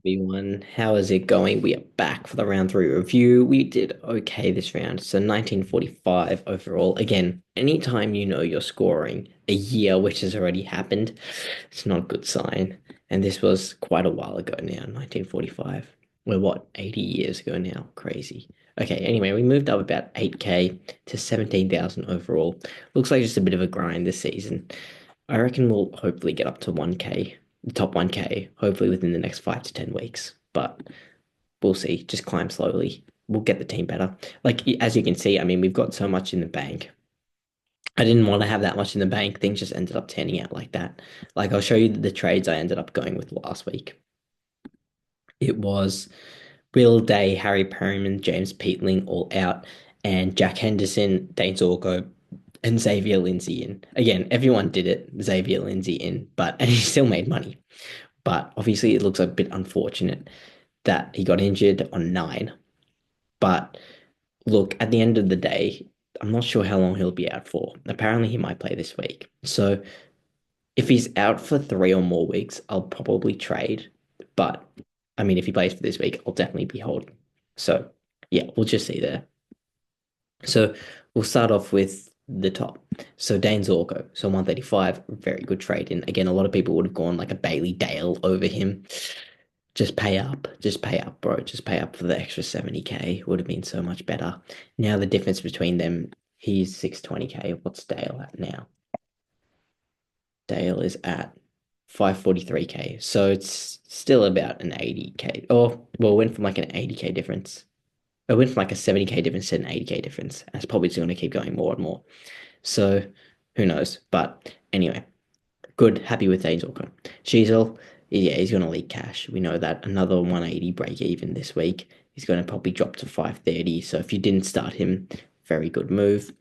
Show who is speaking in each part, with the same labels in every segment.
Speaker 1: Everyone, how is it going? We are back for the round three review. We did okay this round, so 1945 overall. Again, anytime you know you're scoring a year which has already happened, it's not a good sign. And this was quite a while ago now, 1945. We're what, 80 years ago now? Crazy. Okay, anyway, we moved up about 8K to 17,000 overall. Looks like just a bit of a grind this season. I reckon we'll hopefully get up to 1K, the top 1K, hopefully within the next 5 to 10 weeks. But we'll see. Just climb slowly. We'll get the team better. Like as you can see, I mean, we've got so much in the bank. I didn't want to have that much in the bank. Things just ended up turning out like that. Like I'll show you the trades I ended up going with last week. It was Will Day, Harry Perryman, James Peatling all out, and Jack Henderson, Dane Zorko, and Xavier Lindsay in. Again, everyone did it, Xavier Lindsay in, but and he still made money. But obviously, it looks a bit unfortunate that he got injured on nine. But look, at the end of the day, I'm not sure how long he'll be out for. Apparently, he might play this week. So if he's out for 3 or more weeks, I'll probably trade. But I mean, if he plays for this week, I'll definitely be holding. So yeah, we'll just see there. So we'll start off with the top. So Dane Zorko, so 135, very good trade in. Again, a lot of people would have gone like a Bailey Dale over him. Just pay up, bro. Just pay up for the extra 70K. Would have been so much better. Now the difference between them, he's 620K. What's Dale at now? Dale is at 543K. So it's still about an 80K. Oh, well, it went from like an 80K difference. It went from like a 70K difference to an 80K difference. And it's probably just going to keep going more and more. So who knows? But anyway, good. Happy with Dane Zorko. Sheasel, yeah, he's going to leak cash. We know that. Another 180 break even this week. He's going to probably drop to 530. So if you didn't start him, very good move.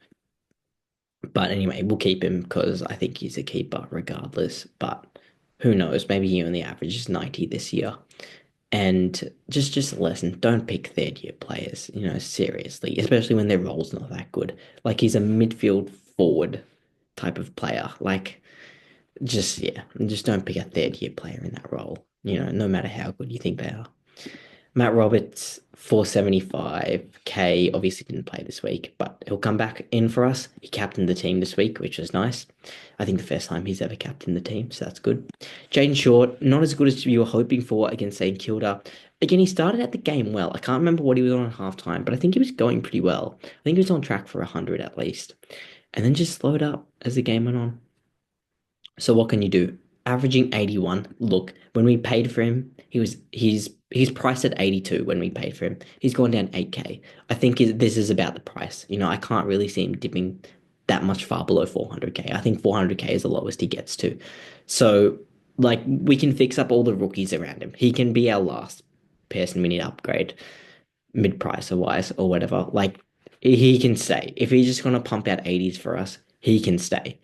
Speaker 1: But anyway, we'll keep him because I think he's a keeper regardless. But who knows? Maybe he only averages 90 this year. And just a lesson, don't pick third year players, seriously, especially when their role's not that good. Like he's a midfield forward type of player. Like just don't pick a third year player in that role, no matter how good you think they are. Matt Roberts, 475K, obviously didn't play this week, but he'll come back in for us. He captained the team this week, which was nice. I think the first time he's ever captained the team, so that's good. Jaden Short, not as good as you were hoping for against St Kilda. Again, he started at the game well. I can't remember what he was on at halftime, but I think he was going pretty well. I think he was on track for 100 at least. And then just slowed up as the game went on. So what can you do? Averaging 81. Look, when we paid for him, he's priced at 82 when we paid for him. He's gone down 8K. I think this is about the price. I can't really see him dipping that much far below 400K. I think 400K is the lowest he gets to. So, like, we can fix up all the rookies around him. He can be our last person we need to upgrade mid-price or wise or whatever. Like, he can stay. If he's just gonna pump out 80s for us, he can stay.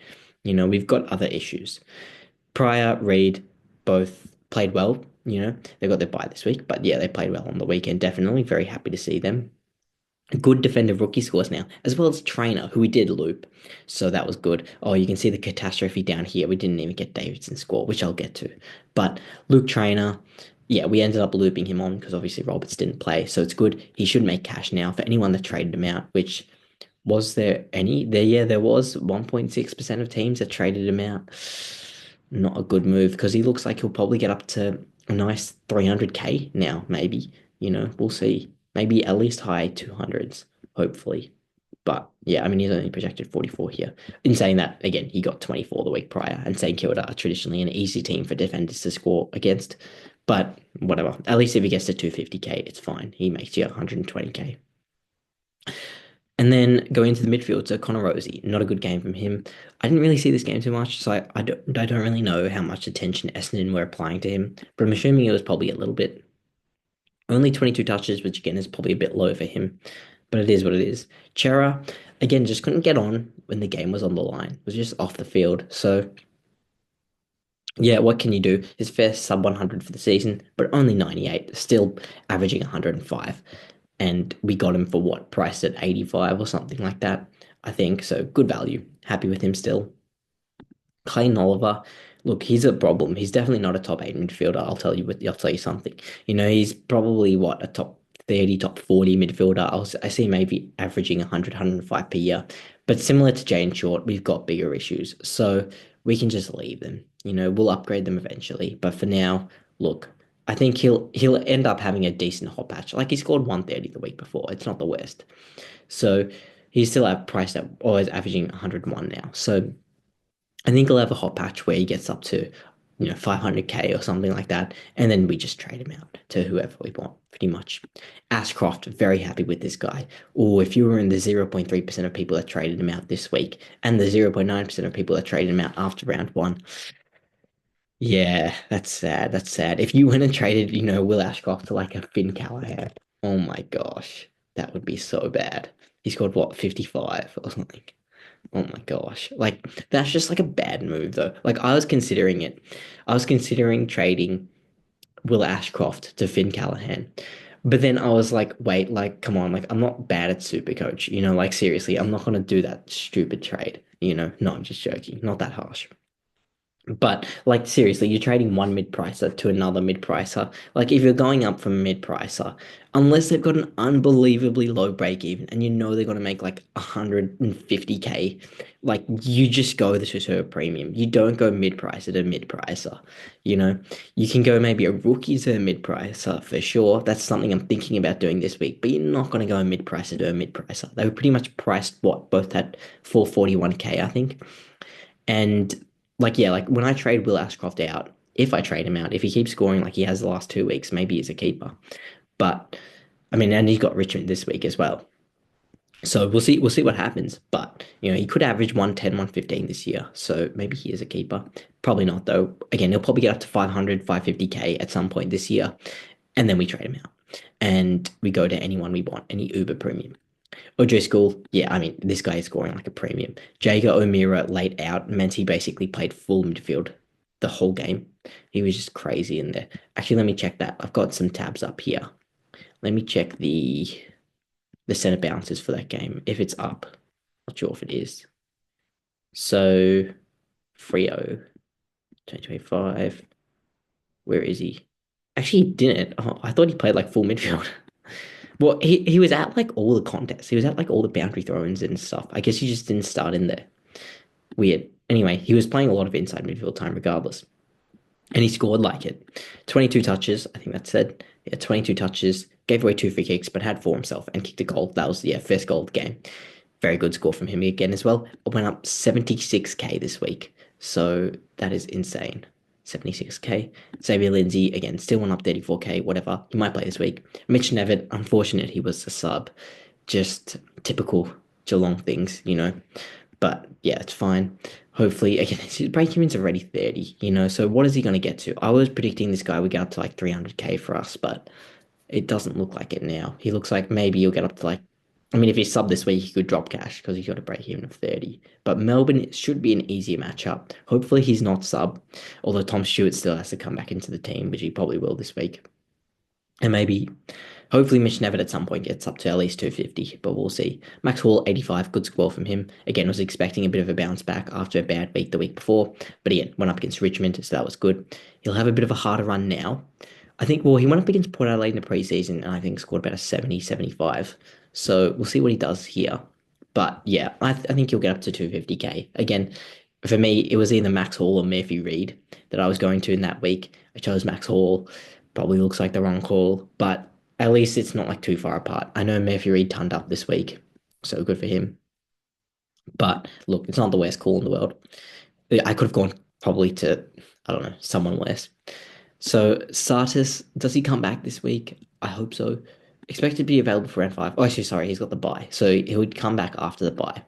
Speaker 1: We've got other issues. Pryor, Reed, both played well. They got their bye this week, but yeah, they played well on the weekend. Definitely very happy to see them. Good defensive rookie scores now, as well as Trainer, who we did loop. So that was good. Oh, you can see the catastrophe down here. We didn't even get Davidson's score, which I'll get to. But Luke Trainer, yeah, we ended up looping him on because obviously Roberts didn't play. So it's good. He should make cash now for anyone that traded him out, which was there any? There was 1.6% of teams that traded him out. Not a good move because he looks like he'll probably get up to a nice 300K now, maybe. We'll see. Maybe at least high 200s, hopefully. But yeah, I mean, he's only projected 44 here. In saying that, again, he got 24 the week prior, and St Kilda are traditionally an easy team for defenders to score against. But whatever. At least if he gets to 250K, it's fine. He makes you 120K. And then going into the midfield, so Connor Rosie, not a good game from him. I didn't really see this game too much, so I don't really know how much attention Essendon were applying to him, but I'm assuming it was probably a little bit. Only 22 touches, which again is probably a bit low for him, but it is what it is. Chera, again, just couldn't get on when the game was on the line. Was just off the field. So yeah, what can you do? His first sub 100 for the season, but only 98, still averaging 105. And we got him for what, priced at 85 or something like that, I think. So good value. Happy with him still. Clayton Oliver, Look, he's a problem. He's definitely not a top eight midfielder. I'll tell you something. He's probably what a top 30, top 40 midfielder. I see maybe averaging 100, per year. But similar to Jane Short, we've got bigger issues. So we can just leave them. We'll upgrade them eventually. But for now, look, I think he'll end up having a decent hot patch. Like he scored 130 the week before. It's not the worst. So he's still at priced at always averaging 101 now. So I think he'll have a hot patch where he gets up to, 500k or something like that, and then we just trade him out to whoever we want, pretty much. Ashcroft, very happy with this guy. Or if you were in the 0.3% of people that traded him out this week, and the 0.9% of people that traded him out after round one, yeah, that's sad. That's sad. If you went and traded, Will Ashcroft to like a Finn Callahan, oh my gosh, that would be so bad. He scored what, 55 or something. Oh my gosh. Like that's just like a bad move though. Like I was considering it. I was considering trading Will Ashcroft to Finn Callahan. But then I was like, wait, like come on, like I'm not bad at SuperCoach, like seriously, I'm not gonna do that stupid trade. No, I'm just joking. Not that harsh. But like seriously, you're trading one mid-pricer to another mid-pricer. Like if you're going up from a mid-pricer, unless they've got an unbelievably low break even and they're gonna make like 150k, like you just go the super premium. You don't go mid-pricer to mid-pricer. You know, you can go maybe a rookie to a mid-pricer for sure. That's something I'm thinking about doing this week, but you're not gonna go a mid-pricer to a mid-pricer. They were pretty much priced what both at 441k, I think. And like, yeah, like when I trade Will Ashcroft out, if I trade him out, if he keeps scoring like he has the last 2 weeks, maybe he's a keeper. But I mean, and he's got Richmond this week as well. So we'll see what happens. But he could average 110, 115 this year. So maybe he is a keeper. Probably not though. Again, he'll probably get up to 500, 550k at some point this year. And then we trade him out. And we go to anyone we want, any Uber premium. O'Driscoll, yeah, I mean, this guy is scoring like a premium. Jager O'Meara laid out meant he basically played full midfield the whole game. He was just crazy in there. Actually, let me check that. I've got some tabs up here. Let me check the center bounces for that game. If it's up, not sure if it is. So Frio, 2025. Where is he? Actually, he didn't. Oh, I thought he played like full midfield. Well, he was at like all the contests. He was at like all the boundary throw-ins and stuff. I guess he just didn't start in there. Weird. Anyway, he was playing a lot of inside midfield time regardless. And he scored like it. 22 touches, I think that said. Yeah, 22 touches, gave away 2 free kicks, but had 4 himself and kicked a goal. That was, yeah, first goal of the game. Very good score from him again as well. It went up 76k this week. So that is insane. 76k. Xavier Lindsay, again, still went up 34k, whatever. He might play this week. Mitch Nevitt, unfortunate he was a sub. Just typical Geelong things. But yeah, it's fine. Hopefully, again, his break even's already 30, so what is he going to get to? I was predicting this guy would get up to like 300k for us, but it doesn't look like it now. He looks like maybe he'll get up to like, I mean, if he's sub this week, he could drop cash because he's got a break even of 30. But Melbourne should be an easier matchup. Hopefully, he's not sub, although Tom Stewart still has to come back into the team, which he probably will this week. And maybe, hopefully, Mitch Nevitt at some point gets up to at least 250, but we'll see. Max Hall, 85, good score from him. Again, was expecting a bit of a bounce back after a bad week the week before, but again, went up against Richmond, so that was good. He'll have a bit of a harder run now. I think, well, he went up against Port Adelaide in the preseason and I think scored about a 70, 75. So we'll see what he does here. But yeah, I think he'll get up to 250k. Again, for me, it was either Max Hall or Murphy Reed that I was going to in that week. I chose Max Hall. Probably looks like the wrong call, but at least it's not like too far apart. I know Murphy Reed turned up this week, so good for him. But look, it's not the worst call in the world. I could have gone probably to, I don't know, someone worse. So Sartis, does he come back this week? I hope so. Expected to be available for round 5. Oh, actually, sorry, he's got the bye. So he would come back after the bye.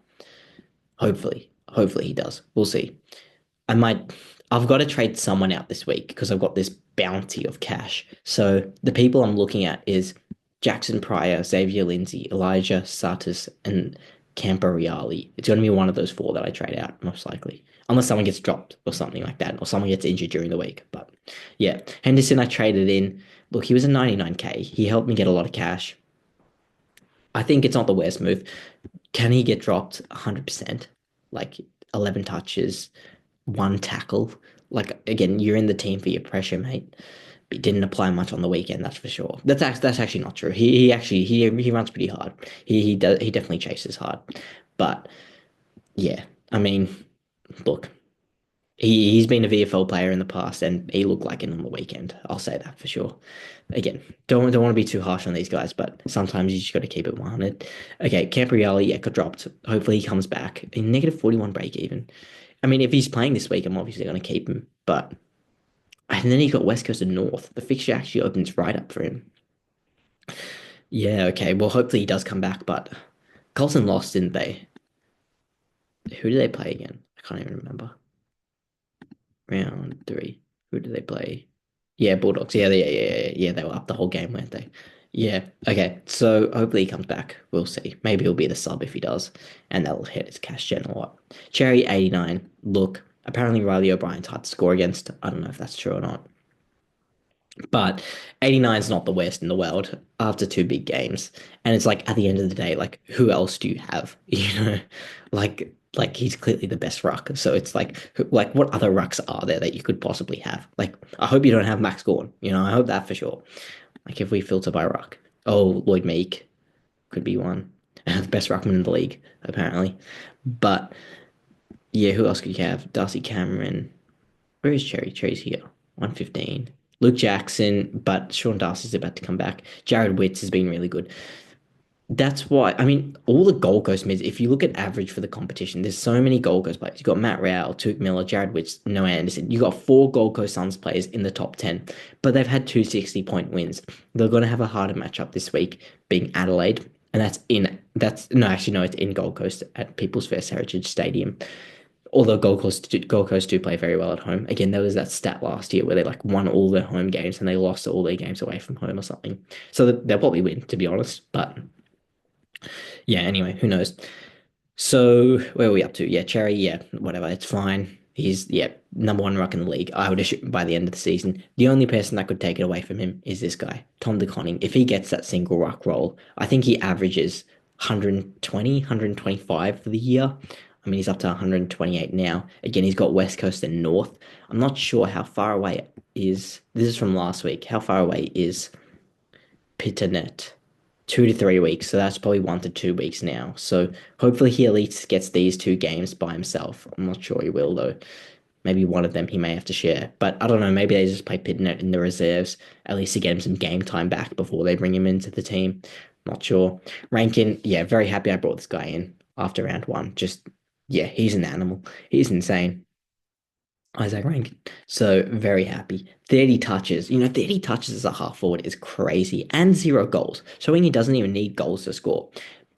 Speaker 1: Hopefully. Hopefully he does. We'll see. I might, I've got to trade someone out this week because I've got this bounty of cash. So the people I'm looking at is Jackson Pryor, Xavier Lindsay, Elijah Satis, and Camporeale. It's going to be one of those 4 that I trade out, most likely. Unless someone gets dropped or something like that, or someone gets injured during the week. But yeah, Henderson I traded in. Look, he was a 99k. He helped me get a lot of cash. I think it's not the worst move. Can he get dropped 100%? Like 11 touches, 1 tackle. Like again, you're in the team for your pressure, mate. But he didn't apply much on the weekend, that's for sure. That's actually not true. He actually he runs pretty hard. He definitely chases hard. But yeah, I mean, look, he's been a VFL player in the past, and he looked like it on the weekend. I'll say that for sure. Again, don't want to be too harsh on these guys, but sometimes you just got to keep it 100. Okay, Camprielli, yeah, got dropped. Hopefully he comes back. A negative 41 break even. I mean, if he's playing this week, I'm obviously going to keep him. But and then he's got West Coast and North. The fixture actually opens right up for him. Yeah, okay. Well, hopefully he does come back. But Carlton lost, didn't they? Who did they play again? I can't even remember. Round three. Who did they play? Yeah, Bulldogs. Yeah. They were up the whole game, weren't they? Yeah. Okay. So hopefully he comes back. We'll see. Maybe he'll be the sub if he does, and that'll hit his cash gen a lot. Cherry 89. Look, apparently Riley O'Brien's hard to score against. I don't know if that's true or not. But 89 is not the worst in the world after two big games. And it's like at the end of the day, like who else do you have? You know, like he's clearly the best ruck. So it's like what other rucks are there that you could possibly have? Like I hope you don't have Max Gorn. You know, I hope that for sure. Like if we filter by ruck. Oh, Lloyd Meek could be one. The best ruckman in the league, apparently. But yeah, who else could you have? Darcy Cameron. Where is Cherry? Cherry's here. 115. Luke Jackson, but Sean Darcy's about to come back. Jared Witts has been really good. That's why, I mean, all the Gold Coast mids, if you look at average for the competition, there's so many Gold Coast players. You've got Matt Rowell, Tuke Miller, Jared Witts, Noah Anderson. You've got four Gold Coast Suns players in the top 10, but they've had two 60-point wins. They're going to have a harder matchup this week, being Adelaide. And it's in Gold Coast at People's First Heritage Stadium. Although Gold Coast do play very well at home. Again, there was that stat last year where they like won all their home games and they lost all their games away from home or something. So they'll probably win, to be honest. But yeah, anyway, who knows? So where are we up to? Yeah, Cherry, yeah, whatever, it's fine. He's number one ruck in the league. I would assume by the end of the season. The only person that could take it away from him is this guy, Tom DeConning. If he gets that single ruck role, I think he averages 120, 125 for the year. I mean, he's up to 128 now. Again, he's got West Coast and North. I'm not sure how far away it is. This is from last week. How far away is Pitternet? 2 to 3 weeks. So that's probably 1 to 2 weeks now. So hopefully he at least gets these two games by himself. I'm not sure he will though. Maybe one of them he may have to share. But I don't know. Maybe they just play Pitternet in the reserves, at least to get him some game time back before they bring him into the team. Not sure. Rankin, yeah, very happy I brought this guy in after round one. Just, yeah, he's an animal. He's insane. Isaac Rankin. So very happy. 30 touches. 30 touches as a half forward is crazy. And zero goals. Showing he doesn't even need goals to score.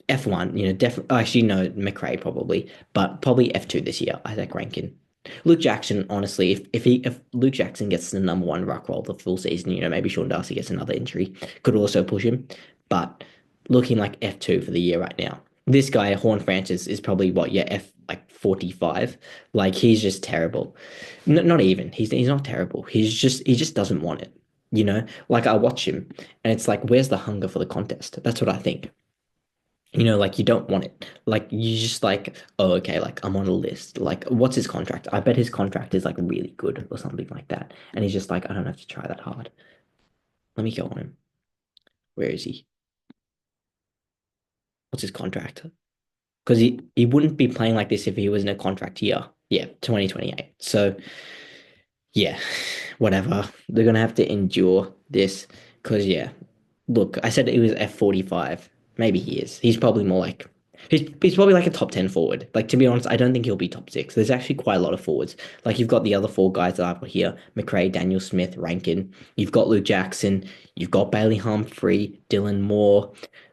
Speaker 1: F1, definitely. Actually, no, McRae probably, but probably F2 this year. Isaac Rankin. Luke Jackson, honestly, if Luke Jackson gets the number one ruck role the full season, maybe Sean Darcy gets another injury, could also push him. But looking like F2 for the year right now. This guy, Horn Francis, is probably what, yeah, F like 45. Like he's just terrible. Not even. He's not terrible. He just doesn't want it. Like I watch him and it's like, where's the hunger for the contest? That's what I think. Like you don't want it. Like you just like, oh, okay, like I'm on a list. Like, what's his contract? I bet his contract is like really good or something like that. And he's just like, I don't have to try that hard. Let me go on him. Where is he? What's his contract? Because he wouldn't be playing like this if he was in a contract year. Yeah, 2028. So yeah, whatever. They're gonna have to endure this because yeah, look, I said he was F45. Maybe he is. He's probably more like he's probably like a top 10 forward. Like to be honest, I don't think he'll be top six. There's actually quite a lot of forwards. Like you've got the other four guys that I've got here: McRae, Daniel Smith, Rankin. You've got Luke Jackson. You've got Bailey Humphrey, Dylan Moore.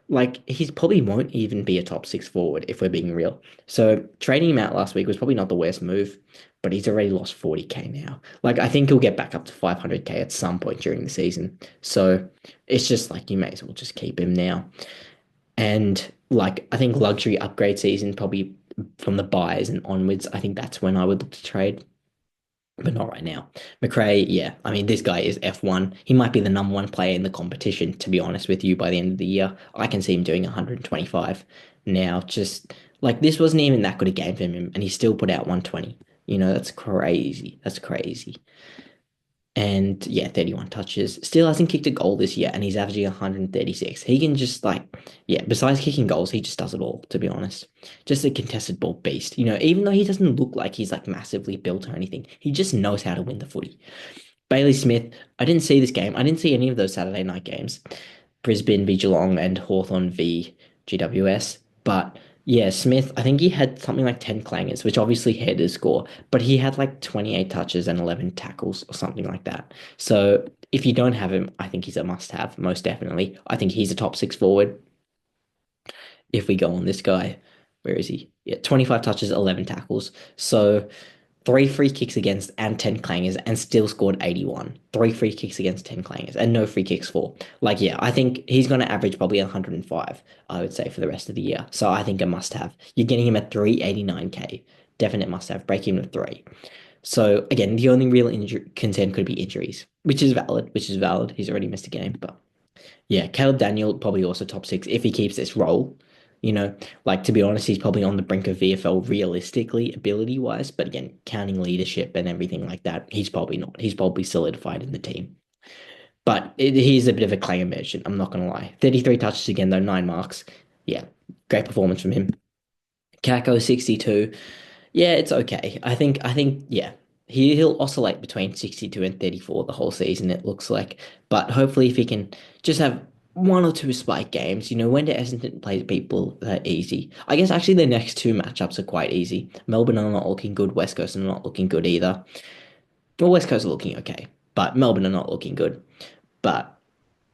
Speaker 1: Like he's probably won't even be a top six forward if we're being real. So trading him out last week was probably not the worst move, but he's already lost 40K now. Like I think he'll get back up to 500K at some point during the season. So it's just like you may as well just keep him now. And like I think luxury upgrade season probably from the buys and onwards, I think that's when I would look to trade, but not right now. McRae, yeah, I mean this guy is F1. He might be the number one player in the competition, to be honest with you, by the end of the year. I can see him doing 125 now. Just like this wasn't even that good a game for him, and he still put out 120. That's crazy. That's crazy. And yeah, 31 touches. Still hasn't kicked a goal this year, and he's averaging 136. He can just yeah, besides kicking goals, he just does it all, to be honest. Just a contested ball beast. Even though he doesn't look like he's like massively built or anything, he just knows how to win the footy. Bailey Smith, I didn't see this game. I didn't see any of those Saturday night games. Brisbane v Geelong and Hawthorn v GWS. But yeah, Smith, I think he had something like 10 clangers, which obviously had his score, but he had like 28 touches and 11 tackles or something like that. So if you don't have him, I think he's a must have, most definitely. I think he's a top six forward if we go on this guy. Where is he? Yeah, 25 touches, 11 tackles. So three free kicks against and 10 clangers and still scored 81. Three free kicks against 10 clangers and no free kicks for. Yeah, I think he's going to average probably 105, I would say, for the rest of the year. So I think a must have. You're getting him at 389k. Definite must have. Break him to three. So again, the only real concern could be injuries, which is valid, which is valid. He's already missed a game, but yeah, Caleb Daniel probably also top six if he keeps this role. To be honest, he's probably on the brink of VFL realistically, ability wise. But again, counting leadership and everything like that, he's probably not. He's probably solidified in the team. But he's a bit of a clanger merchant. I'm not gonna lie. 33 touches again though, 9 marks. Yeah, great performance from him. Kako 62. Yeah, it's okay. I think yeah. He'll oscillate between 62 and 34 the whole season, it looks like. But hopefully if he can just have one or two spike games, when do Essendon play people that easy? I guess actually the next two matchups are quite easy. Melbourne are not looking good, West Coast are not looking good either. Well, West Coast are looking okay, but Melbourne are not looking good. But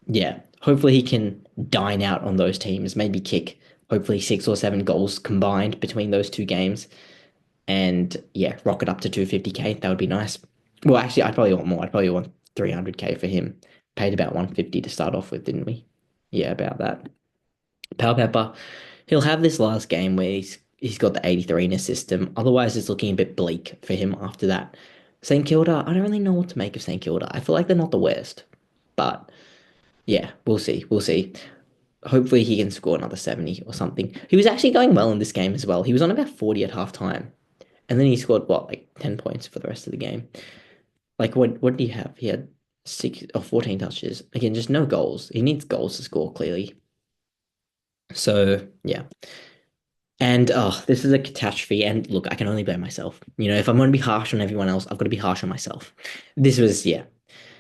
Speaker 1: yeah, hopefully he can dine out on those teams, maybe kick hopefully 6 or 7 goals combined between those two games and yeah, rocket up to 250k. That would be nice. Well, actually, I'd probably want more. I'd probably want 300k for him. Paid about 150 to start off with, didn't we? Yeah, about that. Power Pepper, he'll have this last game where he's got the 83 in his system. Otherwise, it's looking a bit bleak for him after that. St Kilda, I don't really know what to make of St Kilda. I feel like they're not the worst, but yeah, we'll see. We'll see. Hopefully, he can score another 70 or something. He was actually going well in this game as well. He was on about 40 at halftime. And then he scored what, like 10 points for the rest of the game. What did he have? He had 6 or 14 touches. Again, just no goals. He needs goals to score, clearly. So yeah. And oh, this is a catastrophe. And look, I can only blame myself. If I'm gonna be harsh on everyone else, I've got to be harsh on myself. This was, yeah,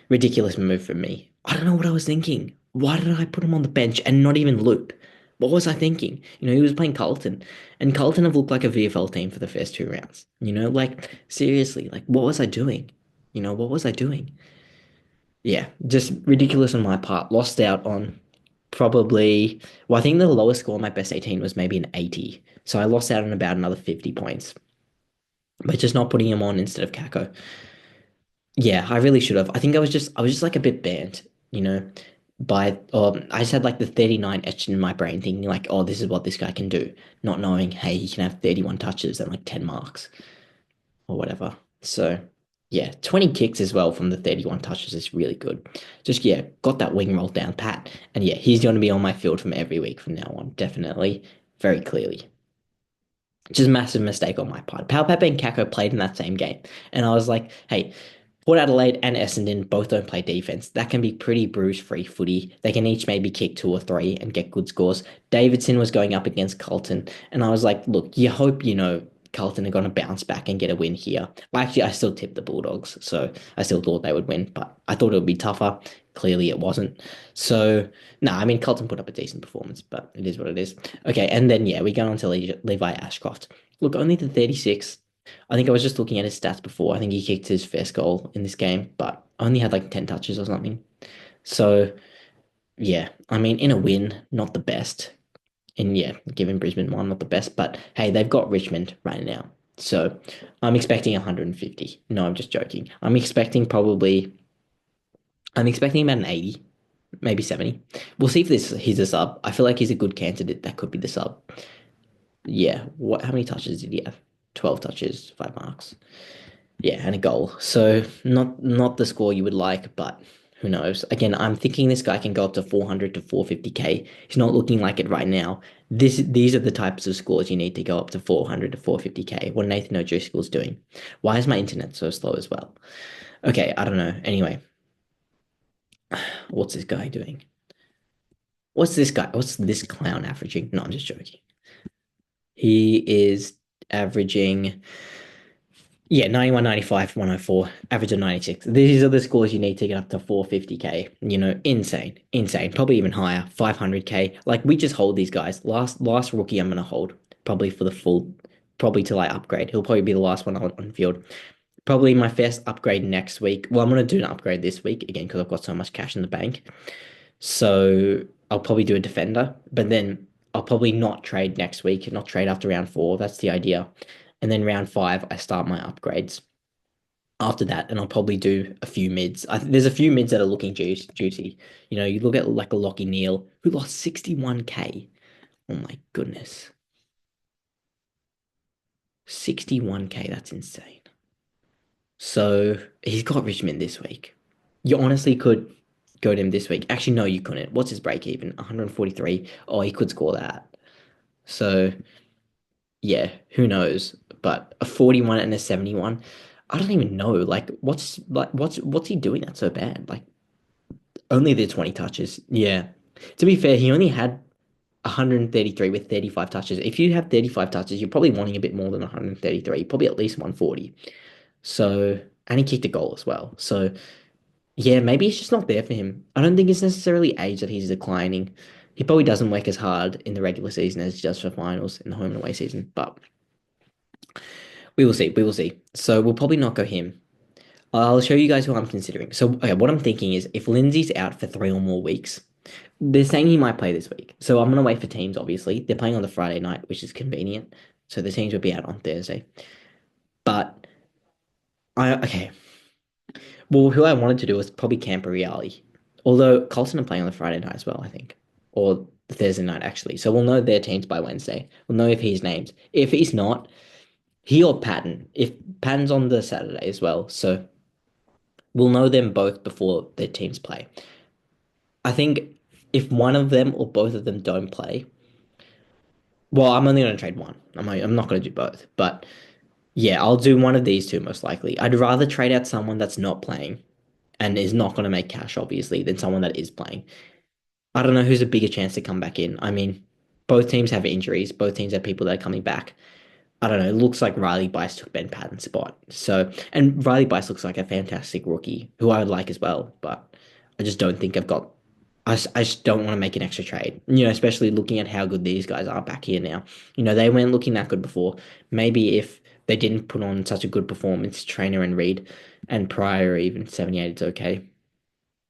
Speaker 1: ridiculous move from me. I don't know what I was thinking. Why did I put him on the bench and not even loot? What was I thinking? He was playing Carlton, and Carlton have looked like a VFL team for the first 2 rounds. Seriously, what was I doing? What was I doing? Yeah, just ridiculous on my part. Lost out on probably, well, I think the lowest score on my best 18 was maybe an 80. So I lost out on about another 50 points by just not putting him on instead of Kako. Yeah, I really should have. I was just like a bit burnt, you know, I just had like the 39 etched in my brain thinking like, oh, this is what this guy can do, not knowing, hey, he can have 31 touches and like 10 marks or whatever. So yeah, 20 kicks as well from the 31 touches is really good. Just yeah, got that wing roll down pat. And yeah, he's going to be on my field from every week from now on, definitely, very clearly. Just a massive mistake on my part. Palpap and Kako played in that same game. And I was like, hey, Port Adelaide and Essendon both don't play defense. That can be pretty bruise-free footy. They can each maybe kick 2 or 3 and get good scores. Davidson was going up against Carlton, and I was like, look, you hope, Carlton are going to bounce back and get a win here. Well, actually, I still tipped the Bulldogs, so I still thought they would win, but I thought it would be tougher. Clearly, it wasn't. So, no, I mean, Carlton put up a decent performance, but it is what it is. Okay, and then, yeah, we go on to Levi Ashcroft. Look, only the 36. I think I was just looking at his stats before. I think he kicked his first goal in this game, but only had like 10 touches or something. So, yeah, I mean, in a win, not the best. And yeah, giving Brisbane one, not the best. But hey, they've got Richmond right now. So I'm expecting 150. No, I'm just joking. I'm expecting about an 80, maybe 70. We'll see if he's a sub. I feel like he's a good candidate. That could be the sub. Yeah. How many touches did he have? 12 touches, 5 marks. Yeah, and a goal. So not the score you would like, but Who knows? Again, I'm thinking this guy can go up to 400 to 450k. He's not looking like it right now. These are the types of scores you need to go up to 400 to 450k. What Nathan O'Driscoll's doing. Why is my internet so slow as well? Okay, I don't know. Anyway, what's this guy doing? What's this guy? What's this clown averaging? No, I'm just joking. He is averaging, yeah, 91, 95, 104, average of 96. These are the scores you need to get up to 450k. Insane, insane. Probably even higher, 500k. Like we just hold these guys. Last rookie I'm gonna hold probably for the full, probably till I upgrade. He'll probably be the last one on field. Probably my first upgrade next week. Well, I'm gonna do an upgrade this week again because I've got so much cash in the bank. So I'll probably do a defender, but then I'll probably not trade next week, not trade after round four. That's the idea. And then round five, I start my upgrades after that, and I'll probably do a few mids. There's a few mids that are looking juicy. You look at like a Lockie Neal who lost 61k. Oh my goodness. 61k, that's insane. So he's got Richmond this week. You honestly could go to him this week. Actually, no, you couldn't. What's his break even? 143. Oh, he could score that. So yeah, who knows? But a 41 and a 71. I don't even know. What's he doing that's so bad? Like only the 20 touches. Yeah. To be fair, he only had 133 with 35 touches. If you have 35 touches, you're probably wanting a bit more than 133, probably at least 140. So, and he kicked a goal as well. So, yeah, maybe it's just not there for him. I don't think it's necessarily age that he's declining. He probably doesn't work as hard in the regular season as he does for finals in the home and away season, but we will see. We will see. So we'll probably not go him. I'll show you guys who I'm considering. So, okay, what I'm thinking is if Lindsay's out for 3 or more weeks, they're saying he might play this week. So I'm gonna wait for teams, obviously. They're playing on the Friday night, which is convenient. So the teams will be out on Thursday. But okay. Well, who I wanted to do was probably Camporeale. Although Colton are playing on the Friday night as well, I think. Or the Thursday night, actually. So we'll know their teams by Wednesday. We'll know if he's named. If he's not, he or Patton. If Patton's on the Saturday as well. So we'll know them both before their teams play. I think if one of them or both of them don't play, well, I'm only going to trade one. I'm not going to do both. But yeah, I'll do one of these two most likely. I'd rather trade out someone that's not playing and is not going to make cash, obviously, than someone that is playing. I don't know who's a bigger chance to come back in. I mean, both teams have injuries. Both teams have people that are coming back. I don't know. It looks like Riley Bice took Ben Patton's spot. So, and Riley Bice looks like a fantastic rookie who I would like as well. But I just don't think I've got. I just don't want to make an extra trade. Especially looking at how good these guys are back here now. They weren't looking that good before. Maybe if they didn't put on such a good performance, Trainer and Reed, and Pryor even 78, it's okay.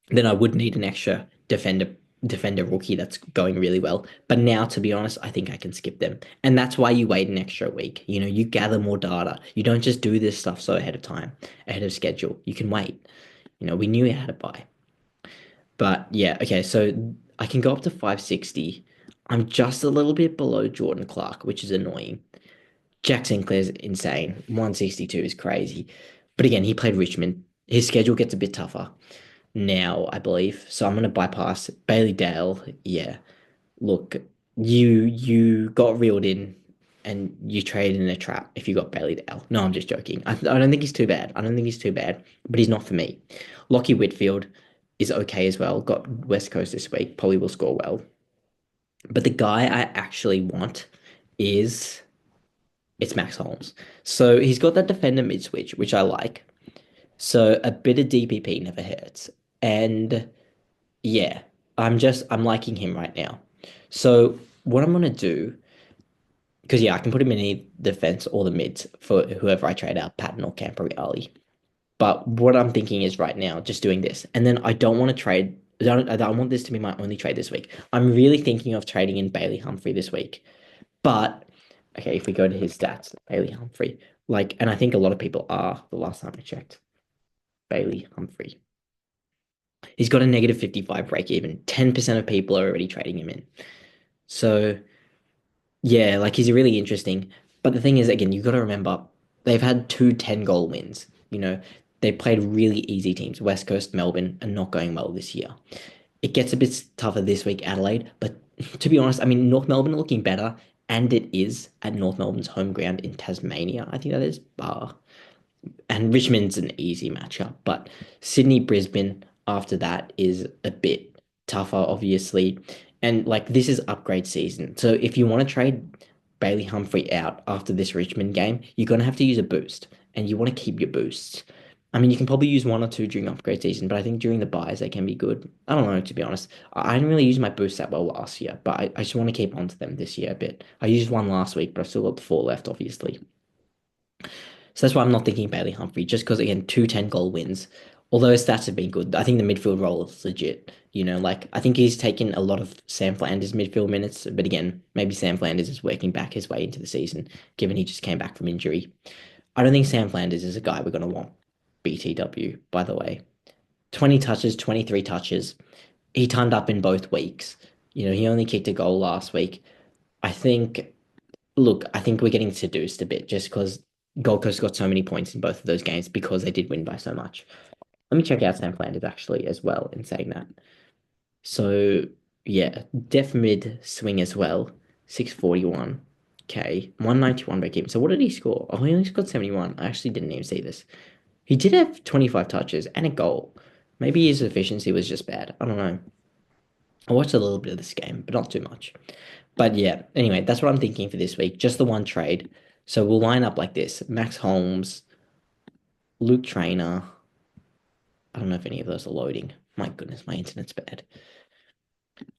Speaker 1: Then I would need an extra defender rookie that's going really well. But now, to be honest, I think I can skip them. And that's why you wait an extra week. You gather more data. You don't just do this stuff so ahead of time, ahead of schedule. You can wait. We knew how to buy. But yeah, okay, so I can go up to 560. I'm just a little bit below Jordan Clark, which is annoying. Jack Sinclair's insane. 162 is crazy. But again, he played Richmond. His schedule gets a bit tougher now, I believe. So I'm gonna bypass Bailey Dale. Yeah. Look, you got reeled in and you traded in a trap if you got Bailey Dale. No, I'm just joking. I don't think he's too bad. I don't think he's too bad, but he's not for me. Lockie Whitfield is okay as well. Got West Coast this week. Probably will score well. But the guy I actually want is it's Max Holmes. So he's got that defender mid switch, which I like. So a bit of DPP never hurts. And yeah, I'm liking him right now. So what I'm gonna do, because yeah, I can put him in the defense or the mids for whoever I trade out, Patton or Camporeale. But what I'm thinking is right now, just doing this, and then I don't want to trade. I don't want this to be my only trade this week. I'm really thinking of trading in Bailey Humphrey this week. But okay, if we go to his stats, Bailey Humphrey, and I think a lot of people are. The last time I checked, Bailey Humphrey. He's got a negative 55 break even. 10% of people are already trading him in. So yeah, he's really interesting. But the thing is, again, you've got to remember they've had two 10-goal wins. They played really easy teams. West Coast, Melbourne, are not going well this year. It gets a bit tougher this week, Adelaide, but to be honest, I mean, North Melbourne are looking better, and it is at North Melbourne's home ground in Tasmania. I think that is. And Richmond's an easy matchup, but Sydney, Brisbane after that is a bit tougher, obviously. And like this is upgrade season. So if you want to trade Bailey Humphrey out after this Richmond game, you're gonna have to use a boost. And you want to keep your boosts. I mean, you can probably use one or two during upgrade season, but I think during the buys they can be good. I don't know, to be honest. I didn't really use my boosts that well last year, but I just want to keep on to them this year a bit. I used one last week, but I've still got the four left, obviously. So that's why I'm not thinking Bailey Humphrey, just because again, two 10 goal wins. Although his stats have been good, I think the midfield role is legit. Like I think he's taken a lot of Sam Flanders' midfield minutes, but again, maybe Sam Flanders is working back his way into the season, given he just came back from injury. I don't think Sam Flanders is a guy we're gonna want BTW, by the way. 20 touches, 23 touches. He turned up in both weeks. He only kicked a goal last week. I think Look, I think we're getting seduced a bit just because Gold Coast got so many points in both of those games because they did win by so much. Let me check out Sam Flanders actually as well in saying that. So yeah, def mid swing as well, 641. Okay, 191 by Kim. So what did he score? Oh, he only scored 71. I actually didn't even see this. He did have 25 touches and a goal. Maybe his efficiency was just bad. I don't know. I watched a little bit of this game, but not too much. But yeah, anyway, that's what I'm thinking for this week. Just the one trade. So we'll line up like this: Max Holmes, Luke Trainer. I don't know if any of those are loading. My goodness, my internet's bad.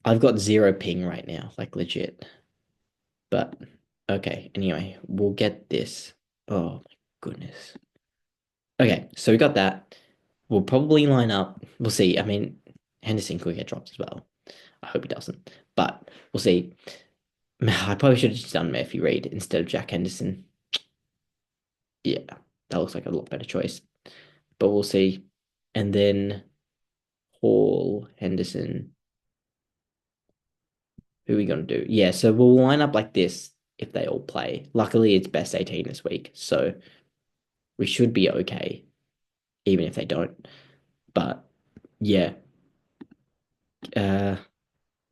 Speaker 1: I've got zero ping right now, like legit. But okay, anyway, we'll get this. Oh my goodness. Okay, so we got that. We'll probably line up. We'll see. I mean, Henderson could get dropped as well. I hope he doesn't. But we'll see. I probably should have just done Murphy Reed instead of Jack Henderson. Yeah, that looks like a lot better choice. But we'll see. And then Hall, Henderson. Who are we going to do? Yeah, so we'll line up like this if they all play. Luckily, it's best 18 this week. So we should be okay, even if they don't. But yeah. Uh,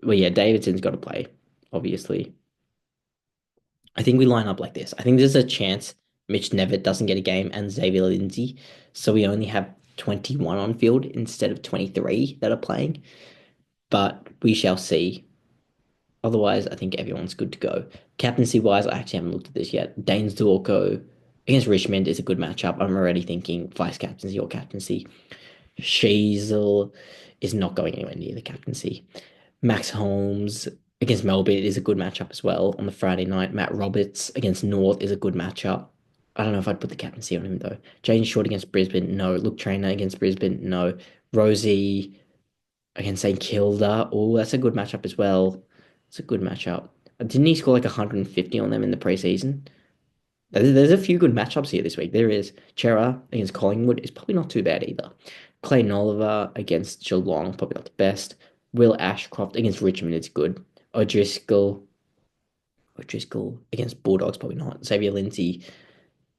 Speaker 1: well, yeah, Davidson's got to play, obviously. I think we line up like this. I think there's a chance Mitch Nevitt doesn't get a game and Xavier Lindsay. So we only have 21 on field instead of 23 that are playing. But we shall see. Otherwise, I think everyone's good to go. Captaincy wise, I actually haven't looked at this yet. Danes Dorco against Richmond is a good matchup. I'm already thinking vice captaincy or captaincy. Shazel is not going anywhere near the captaincy. Max Holmes against Melbourne is a good matchup as well on the Friday night. Matt Roberts against North is a good matchup. I don't know if I'd put the captaincy on him though. Jaden Short against Brisbane, no. Luke Trainer against Brisbane, no. Rosie against St Kilda, oh, that's a good matchup as well. It's a good matchup. Didn't he score like 150 on them in the preseason? There's a few good matchups here this week. There is Chera against Collingwood is probably not too bad either. Clayton Oliver against Geelong, probably not the best. Will Ashcroft against Richmond is good. O'Driscoll against Bulldogs, probably not. Xavier Lindsay,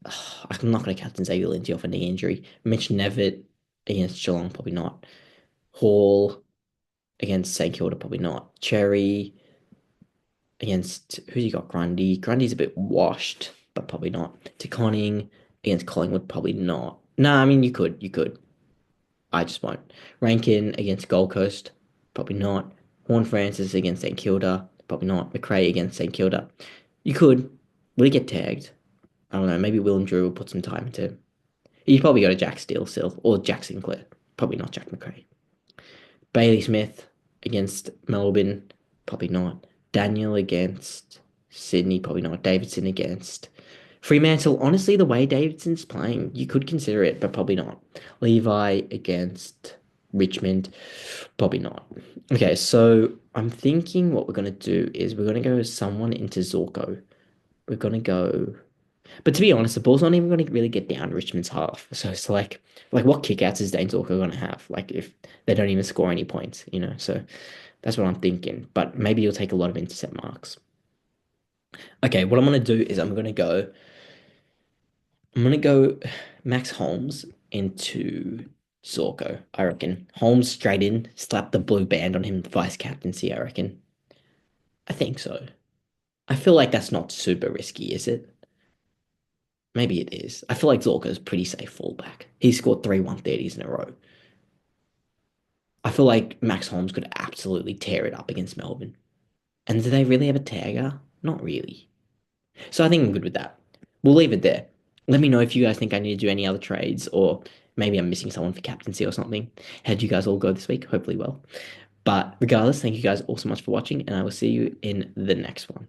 Speaker 1: I'm not going to captain Xavier Lindsay off a knee injury. Mitch Nevitt against Geelong, probably not. Hall against St Kilda, probably not. Cherry against who's he got? Grundy. Grundy's a bit washed, but probably not. Conning against Collingwood, probably not. No, I mean you could. I just won't. Rankin against Gold Coast, probably not. Horn Francis against St Kilda, probably not. McRae against St Kilda. You could. Will he get tagged? I don't know. Maybe Will and Drew will put some time into. He'd probably go to Jack Steele still, or Jack Sinclair. Probably not Jack McRae. Bailey Smith against Melbourne, probably not. Daniel against Sydney, probably not. Davidson against Fremantle. Honestly, the way Davidson's playing, you could consider it, but probably not. Levi against Richmond, probably not. Okay, so I'm thinking what we're going to do is we're going to go someone into Zorko. We're going to go. But to be honest, the ball's not even going to really get down Richmond's half. So it's like what kickouts is Dane Zorko going to have? Like if they don't even score any points. So that's what I'm thinking. But maybe you'll take a lot of intercept marks. Okay, what I'm going to do is I'm going to go Max Holmes into Zorko, I reckon. Holmes straight in, slap the blue band on him, vice captaincy, I reckon. I think so. I feel like that's not super risky, is it? Maybe it is. I feel like Zorko's pretty safe fallback. He scored three 130s in a row. I feel like Max Holmes could absolutely tear it up against Melbourne. And do they really have a tagger? Not really. So I think I'm good with that. We'll leave it there. Let me know if you guys think I need to do any other trades, or maybe I'm missing someone for captaincy or something. How'd you guys all go this week? Hopefully well. But regardless, thank you guys all so much for watching, and I will see you in the next one.